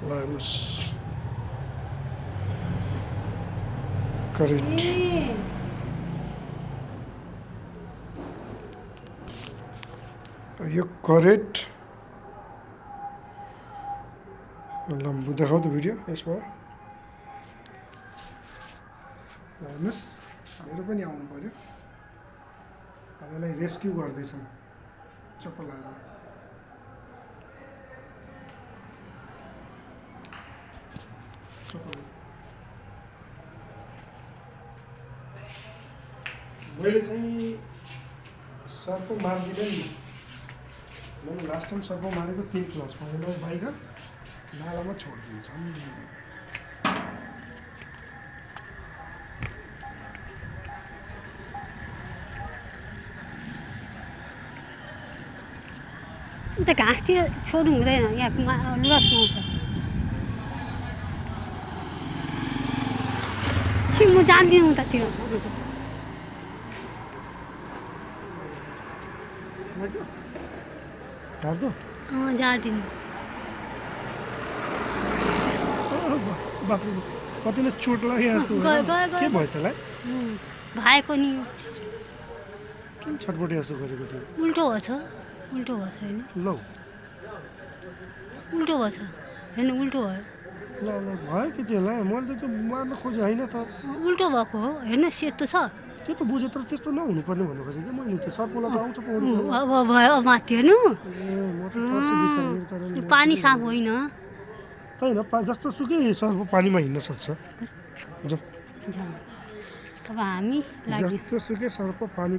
Limes. Correct. यो correct लम्बु देखाऊ त भिडियो यसमा हेर्नुहोस् मेरो पनि आउनु पर्यो अब यसलाई रेस्क्यु गर्दैछौँ चप्पल लगाएर मैले चाहिँ सर्प मार्दिनँ नि मैंने लास्ट टाइम सर्प मारेको त्यही क्लासमा यसलाई बाहिर नालामा छोडिदिन्छौँ त घाँसतिर छोड्नु हुँदैन यहाँ लुगा सुहाउँछ छि म जान्दिनँ उतातिर जान्दिनँ बाप्रे कतिले चोट लाग्यो जस्तो के भयो त्यसलाई भएको नि किन छटपटी जस्तो गरेको थियो उल्टो भएछ होइन ल उल्टो भएछ होइन उल्टो भयो ल भयो कि त्यसलाई मैले त त्यो मार्न खोजेँ होइन त उल्टो भएको हो हेर्नु सेतो छ त्यो त बुझेँ तर त्यस्तो नहुनुपर्ने भन्नु खोजेँ कि मैले त्यो सर्पलाई त आउँछ पौडी अब भयो अब माथि हेर्नु म त पानी साफ होइन होइन जस्तो सुकै सर्प पानीमा हिँड्न सक्छ अब हामी जस्तो सुकै सर्प पानी